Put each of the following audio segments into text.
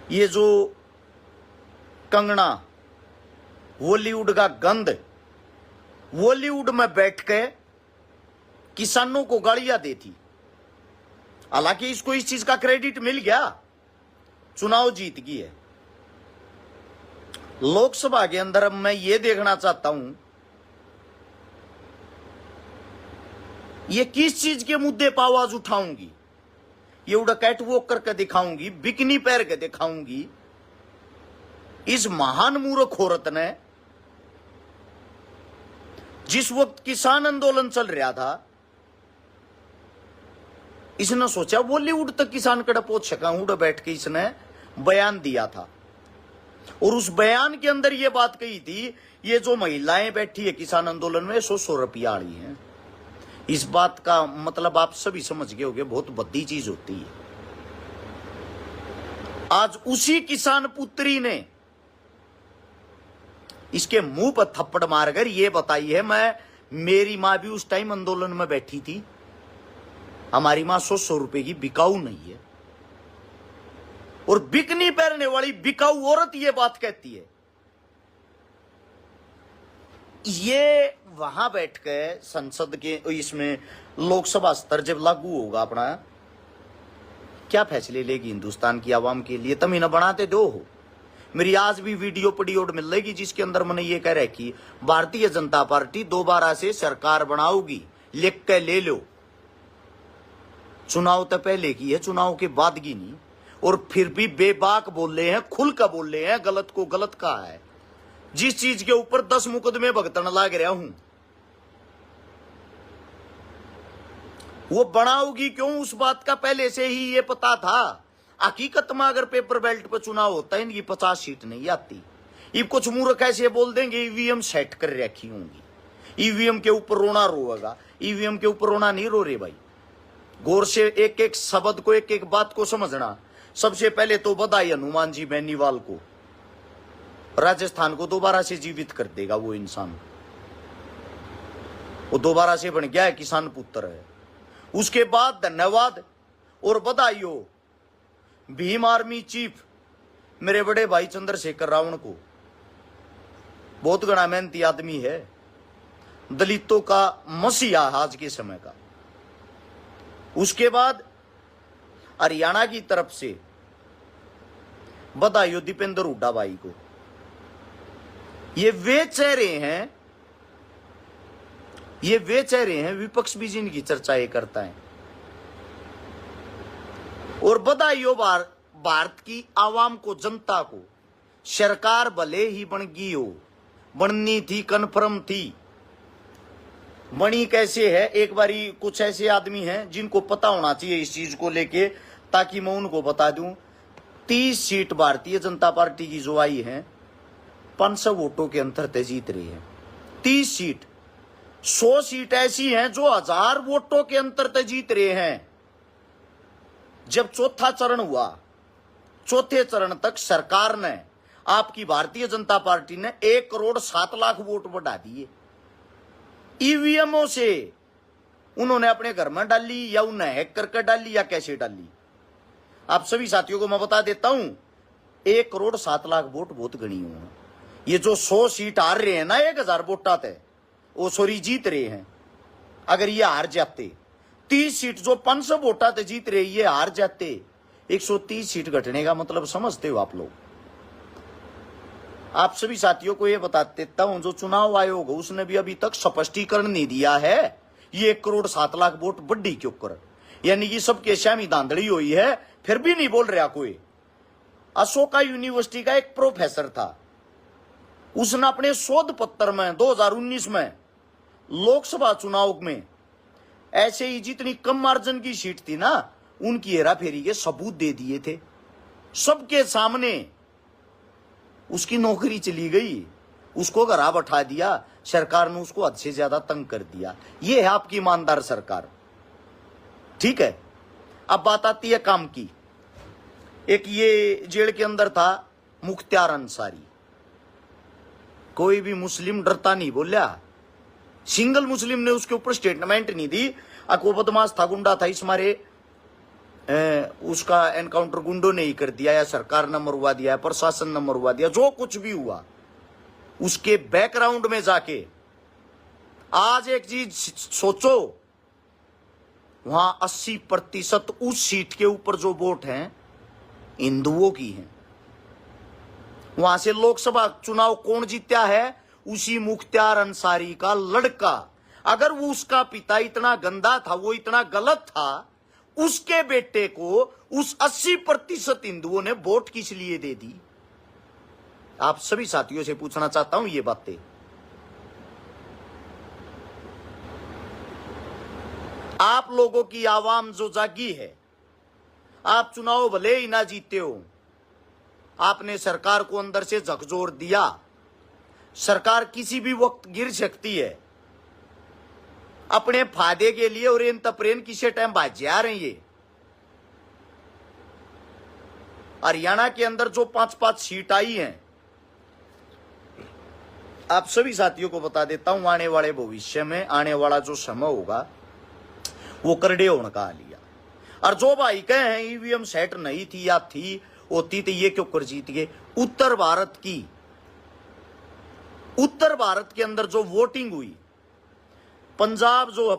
ये जो कंगना, बॉलीवुड का गंद, बॉलीवुड में बैठ के किसानों को गालियां देती। हालांकि इसको इस चीज का क्रेडिट मिल गया, चुनाव जीत गई है। लोकसभा के अंदर अब मैं ये देखना चाहता हूं ये किस चीज के मुद्दे पर आवाज उठाऊंगी। ये उड़ा कैटवॉक करके दिखाऊंगी, बिकनी पैर के दिखाऊंगी। इस महान मूर्ख औरत ने जिस वक्त किसान आंदोलन चल रहा था, इसने सोचा बॉलीवुड तक किसान कड़ा पहुंच सका हूं, उड़ा बैठ के इसने बयान दिया था। और उस बयान के अंदर यह बात कही थी, ये जो महिलाएं बैठी है किसान आंदोलन में 100-100 रुपया आड़ी हैं। इस बात का मतलब आप सभी समझ गए होंगे, बहुत बड़ी चीज होती है। आज उसी किसान पुत्री ने इसके मुंह पर थप्पड़ मारकर यह बताई है, मेरी मां भी उस टाइम आंदोलन में बैठी थी, हमारी मां 100-100 रुपए की बिकाऊ नहीं है। और बिकनी पहनने वाली बिकाऊ औरत ये बात कहती है। ये वहां बैठ के संसद के इसमें लोकसभा स्तर जब लागू होगा अपना, क्या फैसले लेगी हिंदुस्तान की आवाम के लिए, तुम इन्हें बनाते दो हो। मेरी आज भी वीडियो पड़ी और मिल रही जिसके अंदर मैंने ये कह रहा कि भारतीय जनता पार्टी दोबारा से सरकार बनाओगी, लिख के ले लो। चुनाव तो पहले की है, चुनाव के बाद की नहीं। और फिर भी बेबाक बोल रहे हैं, खुल कर बोल रहे हैं, गलत को गलत कहा है। जिस चीज के ऊपर 10 मुकदमे भुगतन लाग रहा हूं, वो बनाओगी क्यों, उस बात का पहले से ही ये पता था। हकीकत में अगर पेपर बेल्ट पर चुनाव होता है, इनकी 50 सीट नहीं आती। ये कुछ मूर्ख ऐसे बोल देंगे ईवीएम सेट कर रखी होंगी, ईवीएम के ऊपर रोना रोएगा। ईवीएम के ऊपर रोना नहीं रो रहे भाई, गौर से एक एक शब्द को, एक एक बात को समझना। सबसे पहले तो बधाई हनुमान जी बेनीवाल को, राजस्थान को दोबारा से जीवित कर देगा वो इंसान। वो दोबारा से बन गया है, किसान पुत्र है। उसके बाद धन्यवाद और बधाई हो भीम आर्मी चीफ मेरे बड़े भाई चंद्रशेखर रावण को। बहुत बड़ा मेहनती आदमी है, दलितों का मसीहा आज के समय का। उसके बाद हरियाणा की तरफ से बधाई हो दीपेंद्र हुड्डा भाई को। ये वे चेहरे हैं, ये वे चेहरे हैं, विपक्ष भी जिनकी चर्चा ये करता है। और बधाई हो भारत की आवाम को, जनता को। सरकार भले ही बन गई हो, बननी थी, कन्फर्म थी। बनी कैसे है, एक बारी कुछ ऐसे आदमी हैं जिनको पता होना चाहिए इस चीज को लेके, ताकि मैं उनको बता दूं। 30 सीट भारतीय जनता पार्टी की जो आई है, 500 वोटों के अंतर से जीत रही है। 30 सीट, 100 सीट ऐसी हैं जो 1000 वोटों के अंतर से जीत रहे हैं। जब चौथा चरण हुआ, चौथे चरण तक सरकार ने, आपकी भारतीय जनता पार्टी ने 1 करोड़ 7 लाख वोट बढ़ा दिए। ईवीएमओ से उन्होंने अपने घर में डाली, या उन्हें हैक करके डाली, या कैसे डाली, आप सभी साथियों को मैं बता देता हूं। 1 करोड़ 7 लाख वोट बहुत गणी हुआ। ये जो 100 सीट हार रहे हैं ना, 1000 वोट आते, वो सॉरी जीत रहे हैं। अगर ये हार जाते, 30 सीट जो 500 वोट आते जीत रहे, ये हार जाते, 130 सीट घटने का मतलब समझते हो आप लोग। आप सभी साथियों को यह बता देता हूं, जो चुनाव आयोग उसने भी अभी तक स्पष्टीकरण नहीं दिया है ये 1 करोड़ 7 लाख वोट बढ़ी क्यों कर। यानी कि सबके शामी धांधली हुई है, फिर भी नहीं बोल रहा कोई। अशोका यूनिवर्सिटी का एक प्रोफेसर था, उसने अपने शोध पत्र में 2019 में लोकसभा चुनाव में ऐसे ही जितनी कम मार्जिन की सीट थी ना, उनकी हेराफेरी के सबूत दे दिए थे सबके सामने। उसकी नौकरी चली गई, उसको घरा बैठा दिया, सरकार ने उसको हद से ज्यादा तंग कर दिया। यह है आपकी ईमानदार सरकार, ठीक है। अब बात आती है काम की। एक ये जेल के अंदर था मुख्तार अंसारी, कोई भी मुस्लिम डरता नहीं बोलिया, सिंगल मुस्लिम ने उसके ऊपर स्टेटमेंट नहीं दी। अको बदमाश था, गुंडा था, इस मारे उसका एनकाउंटर गुंडों ने ही कर दिया या सरकार ने मरवा दिया या प्रशासन ने मरवा दिया, जो कुछ भी हुआ उसके बैकग्राउंड में जाके आज एक चीज सोचो, वहां 80% उस सीट के ऊपर जो वोट हैं हिंदुओं की हैं। वहां से लोकसभा चुनाव कौन जीता है? उसी मुख्तियार अंसारी का लड़का। अगर वो उसका पिता इतना गंदा था, वो इतना गलत था, उसके बेटे को उस 80% हिंदुओं ने वोट किस लिए दे दी? आप सभी साथियों से पूछना चाहता हूं ये बातें। आप लोगों की आवाम जो जागी है, आप चुनाव भले ही ना जीते हो, आपने सरकार को अंदर से झकझोर दिया। सरकार किसी भी वक्त गिर सकती है अपने फायदे के लिए, और इन तपरेन किसी टाइम बाजे आ रही है। हरियाणा के अंदर जो 5-5 सीट आई हैं, आप सभी साथियों को बता देता हूं, आने वाले भविष्य में आने वाला जो समय होगा वो करड़े होने का आ लिया। और जो भाई कहे हैं ईवीएम सेट नहीं थी या थी होती तो ये क्यों कर जीत गए? उत्तर भारत के अंदर जो वोटिंग हुई, पंजाब जो है,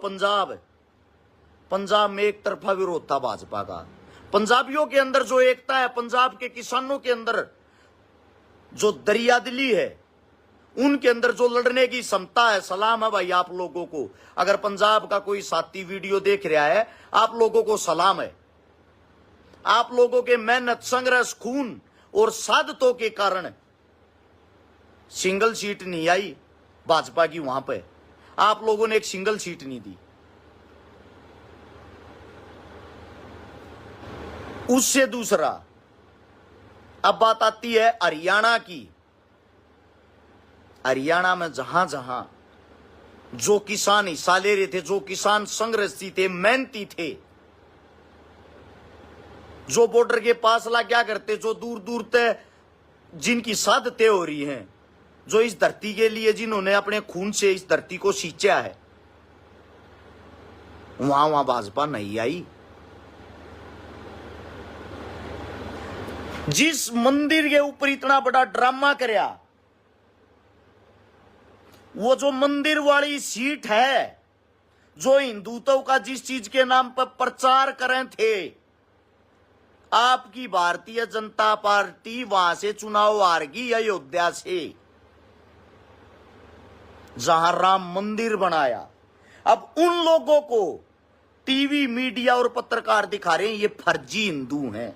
पंजाब में एक तरफा विरोध था भाजपा का। पंजाबियों के अंदर जो एकता है, पंजाब के किसानों के अंदर जो दरियादिली है, उनके अंदर जो लड़ने की क्षमता है, सलाम है भाई आप लोगों को। अगर पंजाब का कोई साथी वीडियो देख रहा है, आप लोगों को सलाम है। आप लोगों के मेहनत, संघर्ष, खून और सादतों के कारण सिंगल सीट नहीं आई भाजपा की। वहां पे आप लोगों ने एक सिंगल सीट नहीं दी। उससे दूसरा, अब बात आती है हरियाणा की। हरियाणा में जहां जहां जो किसान हिस्सा ले रहे थे, जो किसान संघर्षी थे, मेहनती थे, जो बॉर्डर के पास ला क्या करते, जो दूर दूर तक जिनकी सादतें हो रही हैं, जो इस धरती के लिए जिन्होंने अपने खून से इस धरती को सींचा है, वहां भाजपा नहीं आई। जिस मंदिर के ऊपर इतना बड़ा ड्रामा करया, वो जो मंदिर वाली सीट है, जो हिंदुत्व का जिस चीज के नाम पर प्रचार करें थे, आपकी भारतीय जनता पार्टी वहां से चुनाव हार गई। अयोध्या से जहां राम मंदिर बनाया, अब उन लोगों को टीवी, मीडिया और पत्रकार दिखा रहे हैं ये फर्जी हिंदू हैं।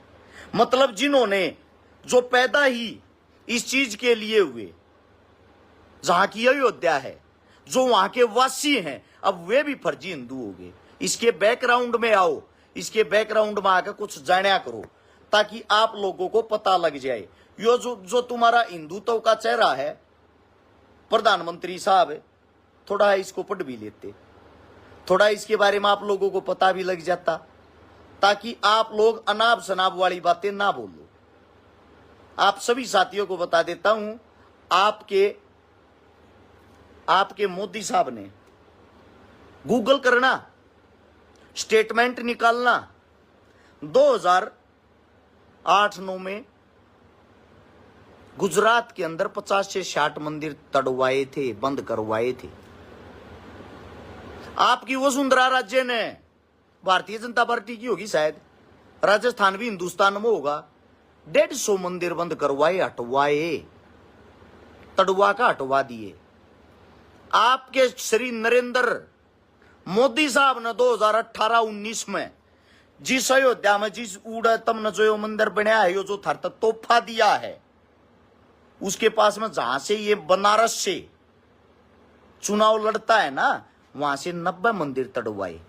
मतलब जिन्होंने जो पैदा ही इस चीज के लिए हुए, जहां की अयोध्या है, जो वहां के वासी हैं, अब वे भी फर्जी हिंदू हो गए। इसके बैकग्राउंड में आओ, इसके बैकग्राउंड में आकर कुछ जाना करो, ताकि आप लोगों को पता लग जाए। यो जो तुम्हारा हिंदुत्व का चेहरा है, प्रधानमंत्री साहब, थोड़ा इसको पढ़ भी लेते, थोड़ा इसके बारे में आप लोगों को पता भी लग जाता, ताकि आप लोग अनाप शनाप वाली बातें ना बोलो। आप सभी साथियों को बता देता हूं, आपके मोदी साहब ने गूगल करना, स्टेटमेंट निकालना, 2008-9 में गुजरात के अंदर 50 से 60 मंदिर तड़वाए थे, बंद करवाए थे। आपकी वसुंधरा राज्य ने, भारतीय जनता पार्टी की होगी शायद, राजस्थान भी हिंदुस्तान में होगा, 150 मंदिर बंद करवाए, हटवाए, तड़वा का हटवा दिए। आपके श्री नरेंद्र मोदी साहब ने 2018-19 में जिस अयोध्या में जिस उड़तम ने जो मंदिर बनाया है, जो थर तक तोहफा दिया है, उसके पास में जहां से ये बनारस से चुनाव लड़ता है ना, वहां से 90 मंदिर तड़वाए।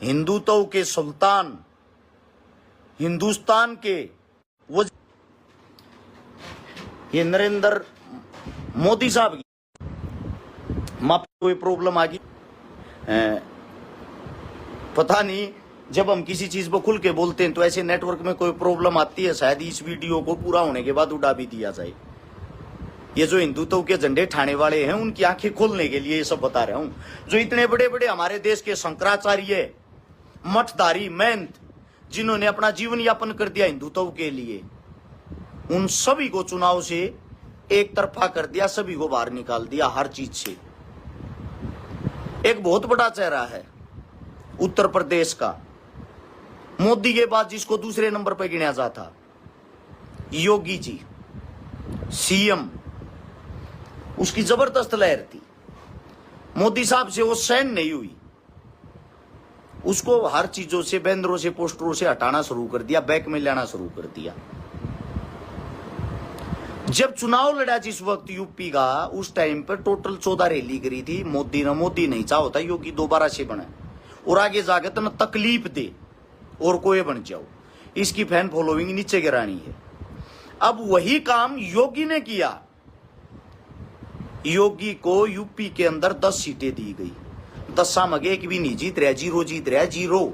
हिंदुत्व के सुल्तान, हिंदुस्तान के वो ये नरेंद्र मोदी साहब की माप कोई प्रॉब्लम आ गई, पता नहीं। जब हम किसी चीज को खुल के बोलते हैं तो ऐसे नेटवर्क में कोई प्रॉब्लम आती है। शायद इस वीडियो को पूरा होने के बाद उड़ा भी दिया जाए। ये जो हिंदुत्व के झंडे ठाने वाले हैं, उनकी आंखें खोलने के लिए ये सब बता रहा हूं। जो इतने बड़े बड़े हमारे देश के शंकराचार्य, मठधारी, महंत, जिन्होंने अपना जीवन यापन कर दिया हिंदुत्व के लिए, उन सभी को चुनाव से एक तरफा कर दिया, सभी को बाहर निकाल दिया हर चीज से। एक बहुत बड़ा चेहरा है उत्तर प्रदेश का, मोदी के बाद जिसको दूसरे नंबर पर गिना जाता, योगी जी सीएम, उसकी जबरदस्त लहर थी। मोदी साहब से वो सहन नहीं हुई, उसको हर चीजों से, बैनरों से, पोस्टरों से हटाना शुरू कर दिया, बैक में लाना शुरू कर दिया। जब चुनाव लड़ा जिस वक्त यूपी का, उस टाइम पर टोटल 14 रैली करी थी मोदी ने। मोदी नहीं चाह होता योगी दोबारा से बने और आगे जाके तो न तकलीफ दे और कोई बन जाओ, इसकी फैन फॉलोइंग नीचे गिरानी है। अब वही काम योगी ने किया। योगी को यूपी के अंदर 10 सीटें दी गई, 10 में एक भी नहीं जीत रहा, 0 जीत रहा, 0।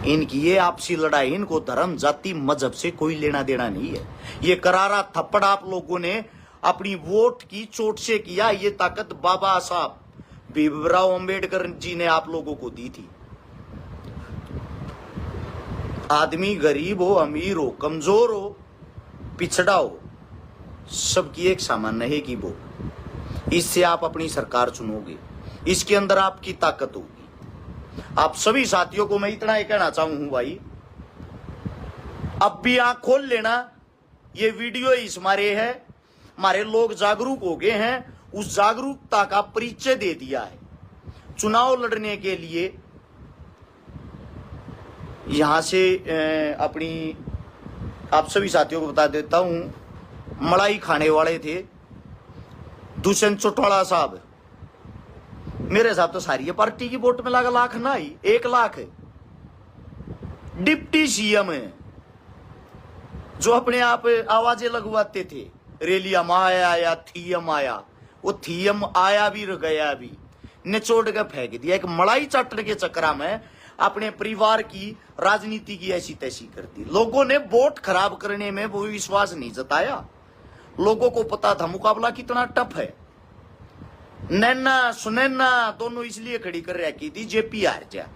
इनकी ये आपसी लड़ाई, इनको धर्म, जाति, मजहब से कोई लेना देना नहीं है। ये करारा थप्पड़ आप लोगों ने अपनी वोट की चोट से किया। ये ताकत बाबा साहब भीमराव अंबेडकर जी ने आप लोगों को दी थी। आदमी गरीब हो, अमीर हो, कमजोर हो, पिछड़ा हो, सबकी एक सामान्य है कि वो, इससे आप अपनी सरकार चुनोगे, इसके अंदर आपकी ताकत होगी। आप सभी साथियों को मैं इतना ही कहना चाहूं भाई, अब भी आंख खोल लेना, ये वीडियो इस मारे है, हमारे लोग जागरूक हो गए हैं, उस जागरूकता का परिचय दे दिया है। चुनाव लड़ने के लिए यहां से अपनी आप सभी साथियों को बता देता हूं, मलाई खाने वाले थे दुष्यंत चौटाला साहब, मेरे हिसाब तो सारी पार्टी की वोट में लगा लाख ना ही 1 लाख है। डिप्टी सीएम है जो अपने आप आवाजें लगवाते थे, रैलिया में आया या थीएम आया, वो थीएम आया भी रह गया भी, निचोड़ के फेंक दिया। एक मलाई चाटने के चक्कर में अपने परिवार की राजनीति की ऐसी तैसी कर दी। लोगों ने वोट खराब करने में वो विश्वास नहीं जताया। लोगों को पता था मुकाबला कितना टफ है। नैना सुनैना दोनों इसलिए खड़ी कर रखी थी, जेपी हार जा,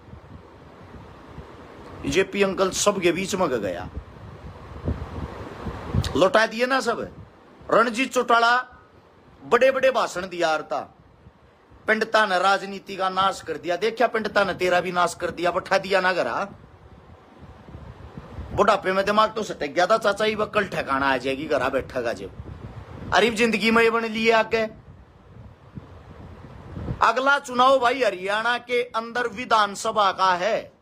जेपी अंकल सबके बीच में गया, लौटा दिए ना सब। रणजीत चौटाला बड़े बड़े भाषण दिया था, पंडिता ने राजनीति का नाश कर दिया। देखा पंडिता ने तेरा भी नाश कर दिया, बैठा दिया ना घरा। बुढ़ापे में दिमाग तो सटक गया था चाचा, ही कल ठिकाना आ जाएगी, घरा बैठेगा जब। अरे जिंदगी में ये बन लिए आगे। अगला चुनाव भाई हरियाणा के अंदर विधानसभा का है।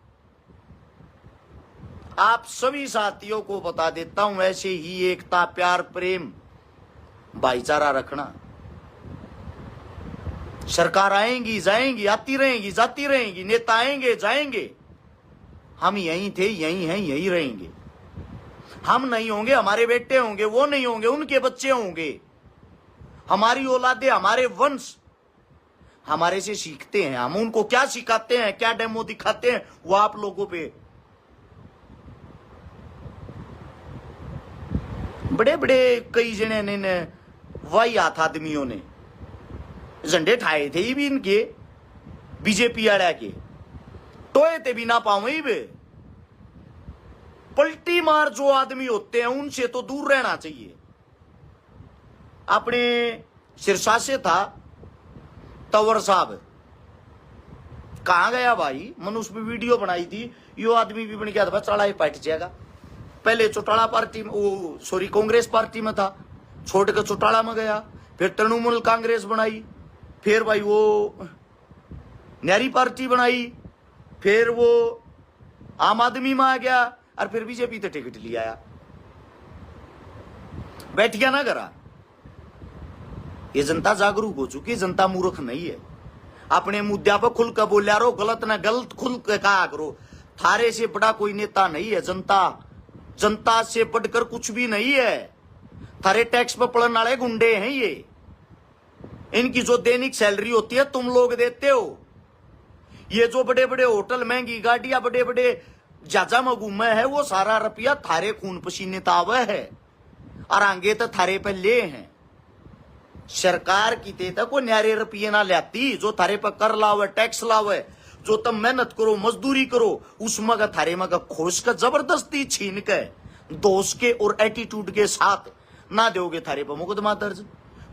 आप सभी साथियों को बता देता हूं, ऐसे ही एकता, प्यार, प्रेम, भाईचारा रखना। सरकार आएंगी जाएंगी, आती रहेंगी जाती रहेंगी, नेता आएंगे जाएंगे, हम यहीं थे, यहीं हैं, यहीं रहेंगे। हम नहीं होंगे, हमारे बेटे होंगे, वो नहीं होंगे, उनके बच्चे होंगे, हमारी औलादे, हमारे वंश हमारे से सीखते हैं। हम उनको क्या सिखाते हैं, क्या डेमो दिखाते हैं, वो आप लोगों पे। बड़े बड़े कई जने ने वही हाथ आदमियों ने झंडे ठाए थे, ये भी इनके बीजेपी आड़ा के टोए थे बिना पावे वे। पलटी मार जो आदमी होते हैं उनसे तो दूर रहना चाहिए। अपने सिरसा से था तंवर साहब, कहां गया भाई? मैंने उस पर वीडियो बनाई थी, यो आदमी भी बन गया था, चढ़ा ही पट जाएगा। पहले चौटाला पार्टी में, वो सॉरी कांग्रेस पार्टी में था, छोड़ के चौटाला में गया, फिर तृणमूल कांग्रेस बनाई, फिर भाई वो न्यारी पार्टी बनाई, फिर वो आम आदमी में आ गया, और फिर बीजेपी तो टिकट लिया आया, बैठ गया ना घरा। ये जनता जागरूक हो चुकी, जनता मूर्ख नहीं है। अपने मुद्दे पर खुल कर बोलिया रो, गलत ना गलत खुल कर कहा करो। थारे से बड़ा कोई नेता नहीं है, जनता से बढ़कर कुछ भी नहीं है। थारे टैक्स पर पड़ने वाले गुंडे हैं ये, इनकी जो दैनिक सैलरी होती है तुम लोग देते हो। ये जो बड़े बड़े होटल, महंगी गाड़ियां, बड़े बड़े जहाजा में घूमे है, वो सारा रुपया थारे खून पसीने तावे है, और आगे तो थारे पे ले हैं। सरकार की ते तक वो न्यारे रुपये ना लाती, जो थारे पर कर लावे, टैक्स लावे, जो तुम मेहनत करो मजदूरी करो उसमें का थारे में का खोस का जबरदस्ती छीन के दोष के और एटीट्यूड के साथ ना दोगे थारे पर मुकदमा दर्ज।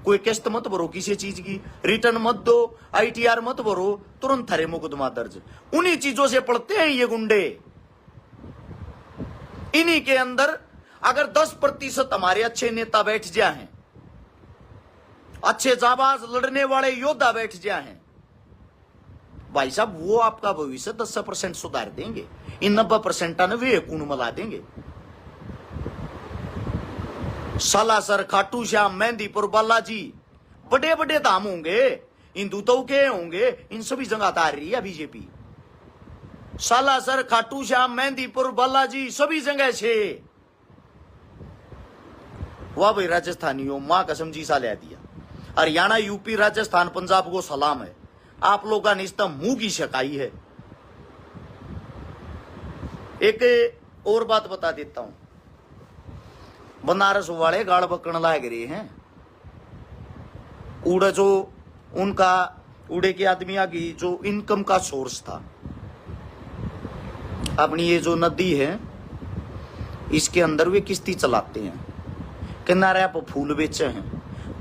कोई किस्त मत भरो किसी चीज की, रिटर्न मत दो, ITR मत भरो, तुरंत थारे मुकदमा दर्ज। उन्हीं चीजों से पढ़ते हैं ये गुंडे। इन्हीं के अंदर अगर 10% हमारे अच्छे नेता बैठ जाए, अच्छे जाबाज लड़ने वाले योद्धा बैठ जाए, भाई साहब वो आपका भविष्य 10% सुधार देंगे। इन 90% ने वे कून मला देंगे। सालासर, खाटू श्याम, मेहंदीपुर, बालाजी, बड़े बड़े धाम होंगे, हिंदू तो के होंगे, इन सभी जगह तार रही है बीजेपी। सालासर, खाटू श्याम, मेहंदीपुर, बालाजी सभी जगह से वाह भाई राजस्थानियों, मां कसम जी सा ले दिया। हरियाणा, यूपी, राजस्थान, पंजाब को सलाम है, आप लोगों ने इस तरह मुंह की शकाई है। एक और बात बता देता हूं, बनारस वाले गाड़ बकण लाग रहे हैं। उड़े जो उनका उड़े के आदमिया की जो इनकम का सोर्स था, अपनी ये जो नदी है इसके अंदर वे किश्ती चलाते हैं, किनारे पर फूल बेचे हैं,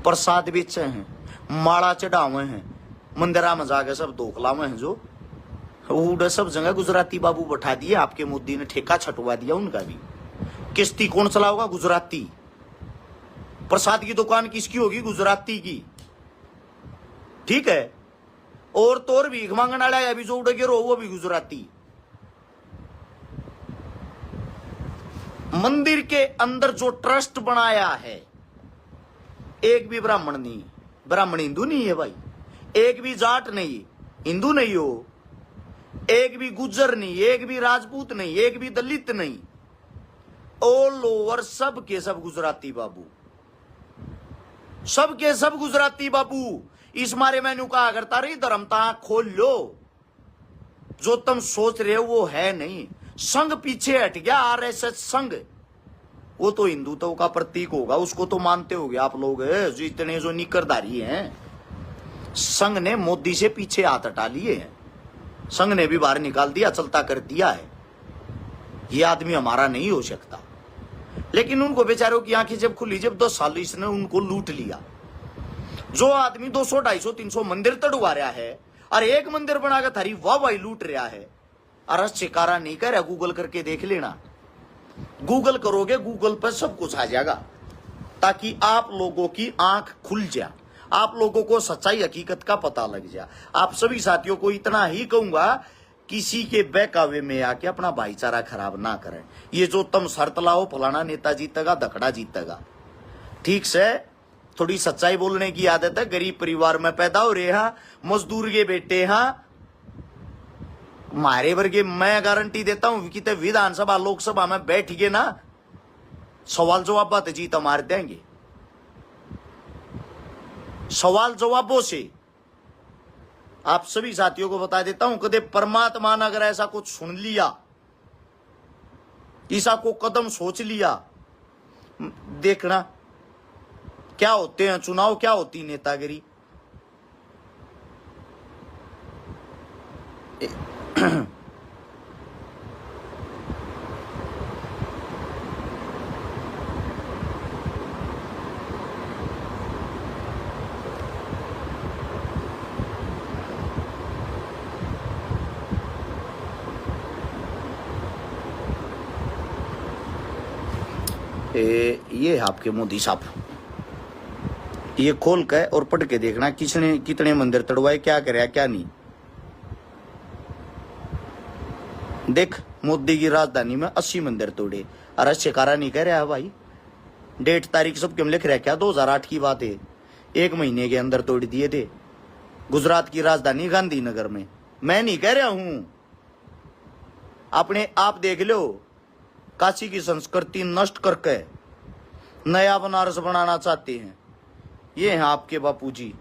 प्रसाद बेचे हैं, माला चढ़ावे हैं, मंदिरा में जाके सब धोखलावे हैं। जो उड़े सब जगह गुजराती बाबू बैठा दिए, आपके मोदी ने ठेका छटवा दिया उनका भी। किश्ती कौन चलाओगा? गुजराती। प्रसाद की दुकान किसकी होगी? गुजराती की। ठीक है, और तो और भीख मांगने वाला अभी जो उड़ के रो वो भी गुजराती। मंदिर के अंदर जो ट्रस्ट बनाया है, एक भी ब्राह्मण नहीं, ब्राह्मण हिंदू नहीं है भाई, एक भी जाट नहीं हिंदू नहीं हो, एक भी गुज्जर नहीं, एक भी राजपूत नहीं, एक भी दलित नहीं, ऑल ओवर सब के सब गुजराती बाबू, सब के सब गुजराती बाबू। इस मारे मैंने कहा करता रही धर्मता खोल लो, जो तुम सोच रहे हो वो है नहीं। संघ पीछे हट गया, RSS संघ, वो तो हिंदुत्व का प्रतीक होगा, उसको तो मानते होगे आप लोग, जो इतने जो निकरधारी हैं। संघ ने मोदी से पीछे हाथ हटा लिए हैं, संघ ने भी बाहर निकाल दिया, चलता कर दिया है। ये आदमी हमारा नहीं हो सकता। लेकिन उनको बेचारों की आंखें जब खुली, जब 10 साल इसने उनको लूट लिया। जो आदमी 200, 250, 300 मंदिर तड़वा रहा है और एक मंदिर बनाकर थारी वाह वाही लूट रहा है, अरस शिकारा नहीं कर रहा, गूगल करके देख लेना। गूगल करोगे, गूगल पर सब कुछ आ जाएगा, ताकि आप लोगों की आंख खुल जाए, आप लोगों को सच्चाई हकीकत का पता लग जाए। आप सभी साथियों को इतना ही कहूंगा, किसी के बहकावे में आके अपना भाईचारा खराब ना करें। ये जो तुम शर्त लाओ फलाना नेता जीतेगा, धकड़ा जीतेगा, ठीक से थोड़ी सच्चाई बोलने की आदत है। गरीब परिवार में पैदा हो रहे हैं, मजदूर के बेटे हैं, मारे वर्गे मैं गारंटी देता हूं कि विधानसभा लोकसभा में बैठ गए ना, सवाल जवाब बात जीत मार देंगे, सवाल जवाबों से। आप सभी साथियों को बता देता हूं, कदे परमात्मा ने अगर ऐसा कुछ सुन लिया, ईसा को कदम सोच लिया, देखना क्या होते हैं चुनाव, क्या होती नेतागिरी। ये आपके मोदी साहब, ये खोल के और पढ़ के देखना किसने कितने मंदिर तड़वाए, क्या करे क्या नहीं। देख, मोदी की राजधानी में 80 मंदिर तोड़े, अरे शिकारा नहीं कह रहा है भाई। डेट तारीख सब क्यों लिख रहा है? क्या 2008 की बात है, 1 महीने के अंदर तोड़ दिए थे। गुजरात की राजधानी गांधीनगर में, मैं नहीं कह रहा हूं, अपने आप देख लो। काशी की संस्कृति नष्ट करके नया बनारस बनाना चाहते हैं, ये हैं आपके बापूजी।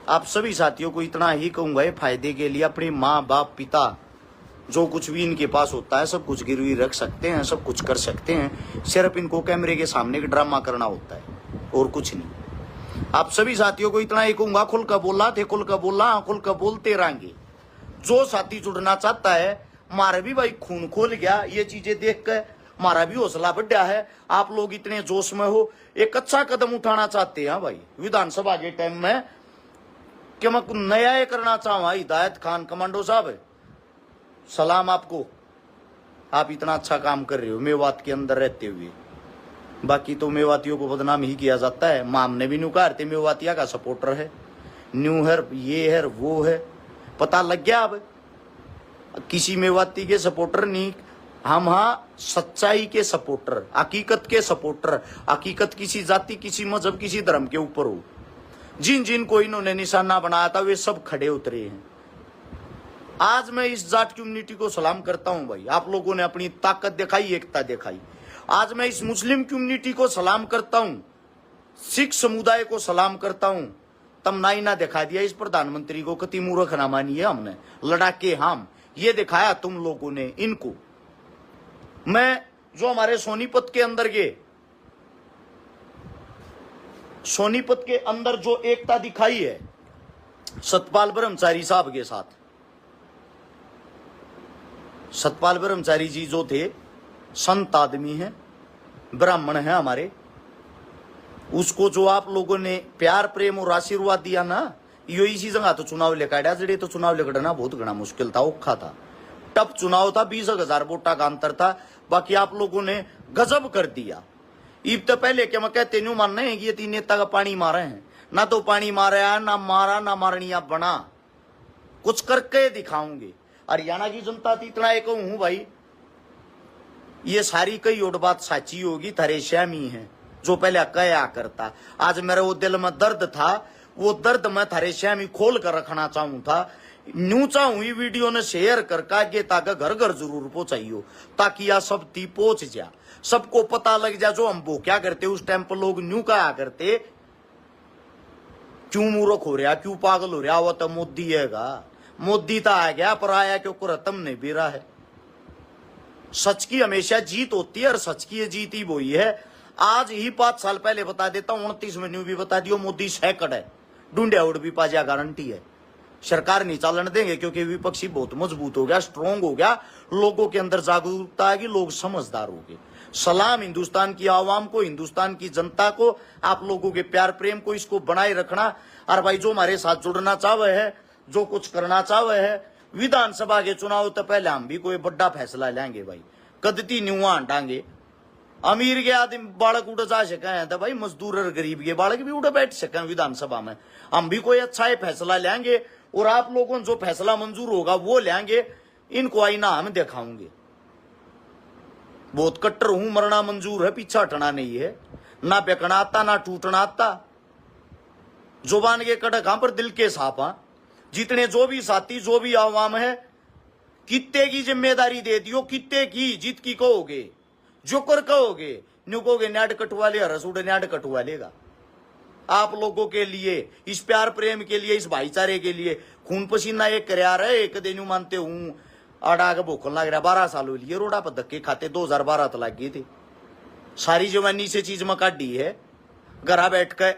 आप सभी साथियों को इतना ही कहूंगा, ये फायदे के लिए अपने माँ बाप पिता जो कुछ भी इनके पास होता है सब कुछ गिरवी रख सकते हैं, सब कुछ कर सकते हैं। सिर्फ इनको कैमरे के सामने ड्रामा करना होता है और कुछ नहीं। आप सभी साथियों को इतना ही कहूंगा, खुल कर बोला थे, खुल कर बोला, खुल कर बोलते रहेंगे। जो साथी जुड़ना चाहता है, मारा भी भाई खून खोल गया ये चीजें देख कर, मारा भी हौसला बढ़ा है। आप लोग इतने जोश में हो, एक अच्छा कदम उठाना चाहते हैं भाई विधानसभा के टाइम में कि मैं कुछ नया ये करना चाहूँ। हिदायत खान कमांडो साहब, सलाम आपको, आप इतना अच्छा काम कर रहे हो मेवात के अंदर रहते हुए। बाकी तो मेवातियों को बदनाम ही किया जाता है। माम ने भी न्यू कहा मेवातिया का सपोर्टर है, न्यू है, ये है, वो है। पता लग गया अब, किसी मेवाती के सपोर्टर नहीं, हम हाँ सच्चाई के सपोर्टर, हकीकत के सपोर्टर। हकीकत किसी जाति, किसी मजहब, किसी धर्म के ऊपर हो। जिन जिन को इन्होंने निशाना बनाया था वे सब खड़े उतरे हैं। आज मैं इस जाट कम्युनिटी को सलाम करता हूं भाई, आप लोगों ने अपनी ताकत दिखाई, एकता दिखाई। आज मैं इस मुस्लिम कम्युनिटी को सलाम करता हूं, सिख समुदाय को सलाम करता हूं। तमनाई ना दिखा दिया इस प्रधानमंत्री को, कति मूर्ख ना मानिए हमने, लड़ाके हम ये दिखाया तुम लोगों ने इनको। मैं जो हमारे सोनीपत के अंदर के, सोनीपत के अंदर जो एकता दिखाई है सतपाल ब्रह्मचारी साहब के साथ, सतपाल ब्रह्मचारी जी जो थे संत आदमी हैं, ब्राह्मण हैं हमारे, उसको जो आप लोगों ने प्यार प्रेम और आशीर्वाद दिया ना, यो इसी जगह तो चुनाव लेकर जड़े तो चुनाव लेकर बहुत घना मुश्किल था, औखा था, टप चुनाव था, 20,000 वोटा का अंतर था। बाकी आप लोगों ने गजब कर दिया। ईब तो पहले क्या मैं कहते नहीं मानना है कि ये तीन नेता का पानी मारे हैं, ना तो पानी मारा ना मारा ना मारनिया बना, कुछ करके दिखाऊंगे। हरियाणा की जनता तो इतना एक हूं भाई, ये सारी कई और बात साची होगी, थारे श्यामी है जो पहले कया करता। आज मेरे वो दिल में दर्द था, वो दर्द मैं थारे श्यामी खोल कर रखना चाहूं था। न्यू चाहूं ये वीडियो ने शेयर करके ताकि घर घर जरूर पहुंचाइयो, ताकि यह सब ती पहुंच जा, सबको पता लग जा जो हम वो क्या करते। उस टाइम पर लोग न्यू कहा करते, क्यों मूर्ख हो रहा, क्यों पागल हो रहा, वो तो मोदी हैगा, मोदी तो आ गया पर आया क्यों रतम नहीं बीरा है। सच की हमेशा जीत होती है और सच की जीत ही वही है। आज ही 5 साल पहले बता देता हूं, 29 में न्यू भी बता दियो, मोदी सैकड़ है, ढूंढे उड़ भी पाजा गारंटी है। सरकार नहीं चालन देंगे क्योंकि विपक्षी बहुत मजबूत हो गया, स्ट्रोंग हो गया, लोगों के अंदर जागरूकता आएगी, लोग समझदार हो गए। सलाम हिंदुस्तान की आवाम को, हिंदुस्तान की जनता को, आप लोगों के प्यार प्रेम को, इसको बनाए रखना। और भाई जो हमारे साथ जुड़ना चाहे है, जो कुछ करना चाहे है, विधानसभा के चुनाव तो पहले हम भी कोई बड़ा फैसला लेंगे भाई, कदती न्यूआ हटांगे। अमीर के आदमी बालक उड़ जा सके तो भाई मजदूर और गरीब के बालक भी उड़ बैठ सके विधानसभा में, हम भी कोई अच्छा फैसला लेंगे और आप लोगों जो फैसला मंजूर होगा वो लेंगे। इनको आईना हम दिखाऊंगे, बहुत कट्टर हूं, मरना मंजूर है, पीछा हटना नहीं है, ना बेकना आता ना टूटना आता, जुबान के कड़क पर दिल के साफ। जितने जो भी साथी जो भी आवाम है, कित्ते की जिम्मेदारी दे दियो, कित्ते की जीत की कहोगे, जो कर कहोगे न्यू कहोगे न्याड कटवा ले, रसूड न्याड कटवा लेगा। आप लोगों के लिए, इस प्यार प्रेम के लिए, इस भाईचारे के लिए खून पसीना एक कर रहे। एक दिन मानते हूं आड़ा के भूखन लग रहा, 12 साल हो लिए रोडा पर धक्के खाते, 2012 तक लग गए थे। सारी जवानी से चीज में काटी है, घर बैठ कर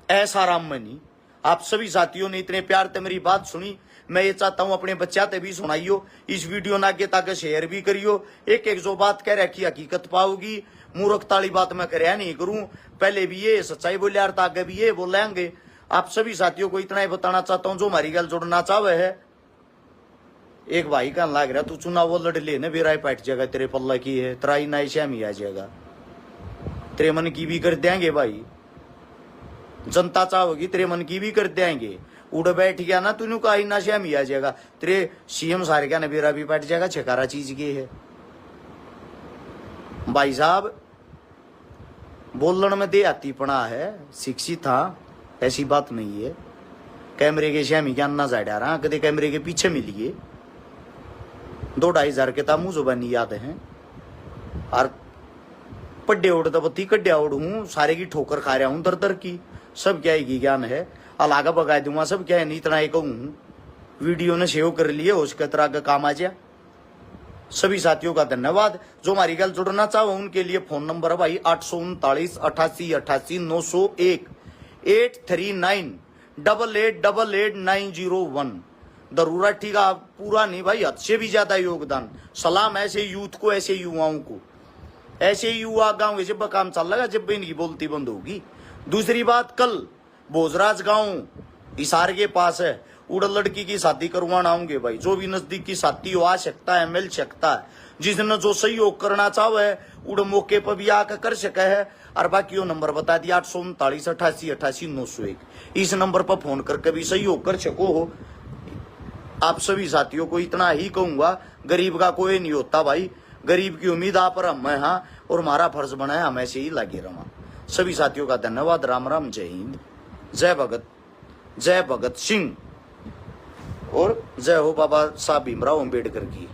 ऐसा आराम मनी। आप सभी साथियों ने इतने प्यार से मेरी बात सुनी, मैं ये चाहता हूं अपने बच्चा ते भी सुनाइयो, इस वीडियो ना आगे ताकि शेयर भी करियो। एक एक जो बात कह रखी हकीकत पाओगी, मूर्खताली बात मैं करया नहीं करूं, पहले भी ये सच्चाई बोले यार, आगे भी ये बोलेंगे। आप सभी साथियों को इतना ही बताना चाहता हूं, जो हमारी गल जुड़ना चाहे है। एक भाई का लग रहा तू चुनाव वो लड़ ले, बेराय पैट जाएगा, तेरे पल्ला की है, तराई नाई श्यामी आ जाएगा, तेरे मन की भी कर देंगे भाई, जनता चाहोगी तेरे मन की भी कर देंगे। उड़ बैठ गया ना तूने का ना श्यामी आ जाएगा, तेरे सीएम सारे का नबेरा भी बैठ जाएगा, छकारा चीज के है। भाई साहब बोलने में दे आती पड़ा है, शिक्षित था, ऐसी बात नहीं है। कैमरे के श्यामी क्या अन्ना जा रहा, कदे कैमरे के पीछे मिलिए, 2-2.5 हजार के था मुंह जुबानी याद है। और पड्डे उड़ तो बत्ती कड्या उड़ हूं, सारे की ठोकर खा रहा हूं दर दर की, सब क्या ही ज्ञान है, अलागा बगा दूंगा सब क्या है, नहीं इतना एक हूं। वीडियो ने सेव कर लिए, उसके तरह का काम आ जाए। सभी साथियों का धन्यवाद, जो हमारी गल जुड़ना चाहो उनके लिए फोन नंबर है भाई 839 88 88 901 839 8888 901। जरूरत ठीक है, पूरा नहीं भाई, हद से भी ज्यादा योगदान। सलाम ऐसे यूथ को, ऐसे युवाओं को। ऐसे युवा गांव जब काम चल रहा, जब इनकी बोलती बंद होगी। दूसरी बात, कल भोजराज गांव हिसार के पास है, उड़ लड़की की शादी करवाना आऊंगे भाई। जो भी नजदीक की शादी हो आ सकता है, मिल सकता है। जिसने जो सहयोग करना चाहे उड़ मौके पर भी आकर कर सके है। और बाकी वो नंबर बता दिया 839 88 88 901। इस नंबर पर फोन करके भी सहयोग कर सको हो। आप सभी साथियों को इतना ही कहूंगा, गरीब का कोई नहीं होता भाई। गरीब की उम्मीद आप पर हम हाँ, और हमारा फर्ज बना है हम ऐसे ही लगे रहा। सभी साथियों का धन्यवाद। राम राम, जय हिंद, जय भगत सिंह और जय हो बाबा साहब भीमराव अम्बेडकर की।